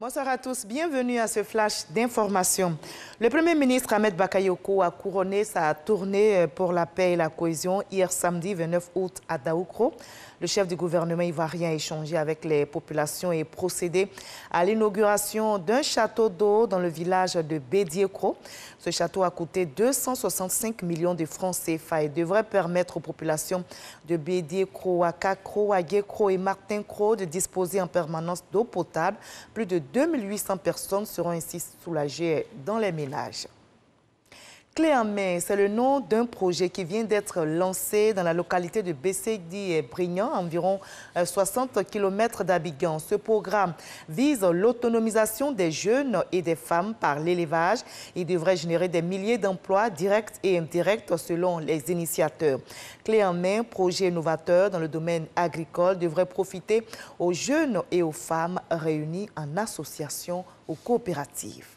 Bonsoir à tous, bienvenue à ce flash d'information. Le Premier ministre Ahmed Bakayoko a couronné sa tournée pour la paix et la cohésion hier samedi 29 août à Daoukro. Le chef du gouvernement ivoirien a échangé avec les populations et procédé à l'inauguration d'un château d'eau dans le village de Bédiékro. Ce château a coûté 265 millions de francs CFA et devrait permettre aux populations de Bédiékro, Akakro, Aguékro et Martinkro de disposer en permanence d'eau potable. Plus de 2800 personnes seront ainsi soulagées dans les ménages. Clé en main, c'est le nom d'un projet qui vient d'être lancé dans la localité de Bessegdi et Brignan, environ 60 km d'Abidjan. Ce programme vise l'autonomisation des jeunes et des femmes par l'élevage. Il devrait générer des milliers d'emplois directs et indirects selon les initiateurs. Clé en main, projet novateur dans le domaine agricole, devrait profiter aux jeunes et aux femmes réunies en associations ou coopératives.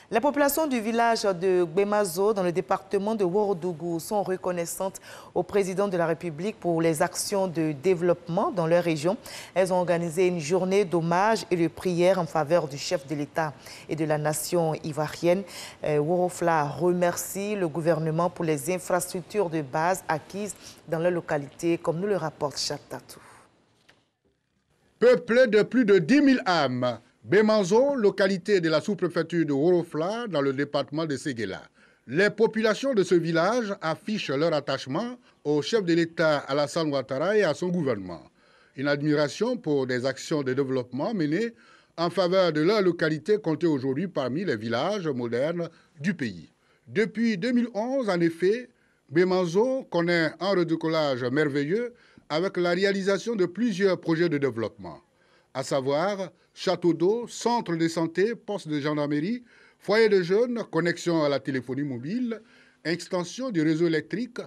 Les populations du village de Gbemazo, dans le département de Ouorodougou, sont reconnaissantes au président de la République pour les actions de développement dans leur région. Elles ont organisé une journée d'hommage et de prière en faveur du chef de l'État et de la nation ivoirienne. Worofla remercie le gouvernement pour les infrastructures de base acquises dans leur localité, comme nous le rapporte Chatatou. Peuplé de plus de 10 000 âmes, Gbemazo, localité de la sous-préfecture de Worofla, dans le département de Séguéla. Les populations de ce village affichent leur attachement au chef de l'État Alassane Ouattara et à son gouvernement. Une admiration pour des actions de développement menées en faveur de leur localité comptée aujourd'hui parmi les villages modernes du pays. Depuis 2011, en effet, Gbemazo connaît un redécollage merveilleux avec la réalisation de plusieurs projets de développement, à savoir château d'eau, centre de santé, poste de gendarmerie, foyer de jeunes, connexion à la téléphonie mobile, extension du réseau électrique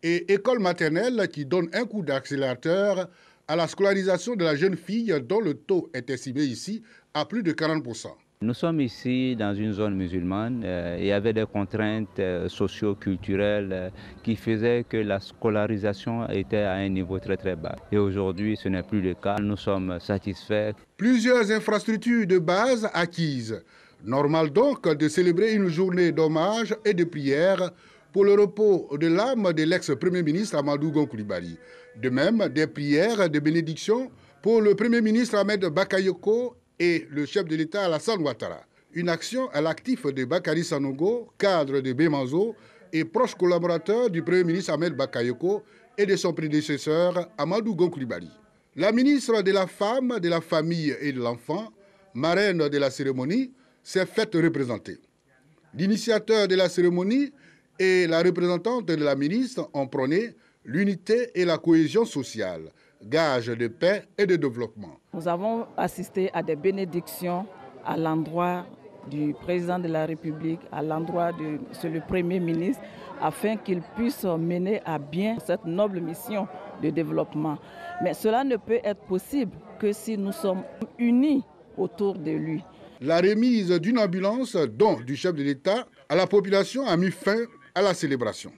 et école maternelle qui donne un coup d'accélérateur à la scolarisation de la jeune fille dont le taux est estimé ici à plus de 40%. Nous sommes ici dans une zone musulmane. Il y avait des contraintes socio-culturelles qui faisaient que la scolarisation était à un niveau très bas. Et aujourd'hui, ce n'est plus le cas. Nous sommes satisfaits. Plusieurs infrastructures de base acquises. Normal donc de célébrer une journée d'hommage et de prière pour le repos de l'âme de l'ex-premier ministre Amadou Gon Coulibaly. De même, des prières de bénédiction pour le premier ministre Ahmed Bakayoko et le chef de l'État Alassane Ouattara. Une action à l'actif de Bakary Sanogo, cadre de Gbemazo et proche collaborateur du Premier ministre Ahmed Bakayoko et de son prédécesseur Amadou Gon Coulibaly. La ministre de la Femme, de la Famille et de l'Enfant, marraine de la cérémonie, s'est faite représenter. L'initiateur de la cérémonie et la représentante de la ministre ont prôné l'unité et la cohésion sociale, gage de paix et de développement. Nous avons assisté à des bénédictions à l'endroit du président de la République, à l'endroit de le Premier ministre, afin qu'il puisse mener à bien cette noble mission de développement. Mais cela ne peut être possible que si nous sommes unis autour de lui. La remise d'une ambulance, don du chef de l'État, à la population a mis fin à la célébration.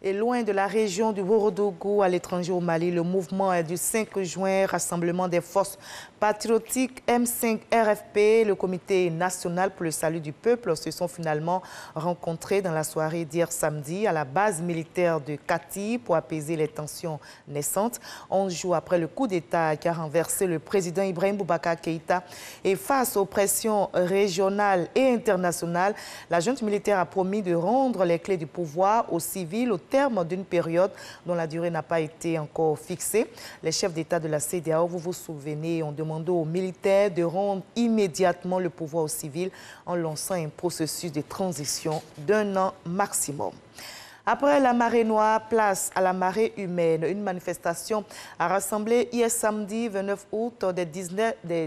Et loin de la région du Ouorodougou, à l'étranger au Mali, le mouvement du 5 juin, Rassemblement des forces patriotiques M5 RFP, le Comité national pour le salut du peuple, se sont finalement rencontrés dans la soirée d'hier samedi à la base militaire de Kati pour apaiser les tensions naissantes. 11 jours après le coup d'État qui a renversé le président Ibrahim Boubacar Keïta et face aux pressions régionales et internationales, la junte militaire a promis de rendre les clés du pouvoir aux civils au terme d'une période dont la durée n'a pas été encore fixée. Les chefs d'État de la CEDEAO, vous vous souvenez, ont demandé aux militaires de rendre immédiatement le pouvoir aux civils en lançant un processus de transition d'1 an maximum. Après la marée noire, place à la marée humaine. Une manifestation a rassemblé hier samedi 29 août des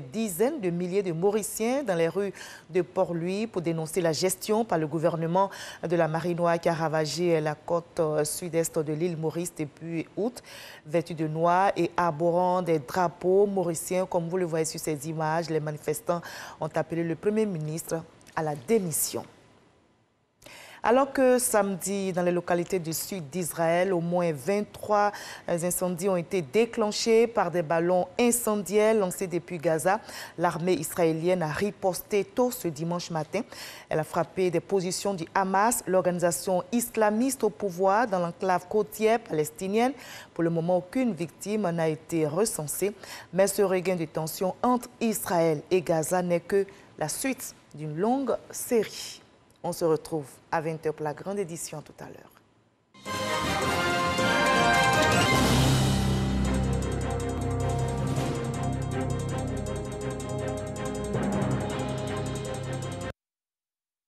dizaines de milliers de Mauriciens dans les rues de Port-Louis pour dénoncer la gestion par le gouvernement de la marée noire qui a ravagé la côte sud-est de l'île Maurice depuis août. Vêtus de noir et arborant des drapeaux mauriciens, comme vous le voyez sur ces images, les manifestants ont appelé le Premier ministre à la démission. Alors que samedi, dans les localités du sud d'Israël, au moins 23 incendies ont été déclenchés par des ballons incendiaires lancés depuis Gaza. L'armée israélienne a riposté tôt ce dimanche matin. Elle a frappé des positions du Hamas, l'organisation islamiste au pouvoir dans l'enclave côtière palestinienne. Pour le moment, aucune victime n'a été recensée. Mais ce regain de tension entre Israël et Gaza n'est que la suite d'une longue série. On se retrouve à 20h pour la grande édition tout à l'heure.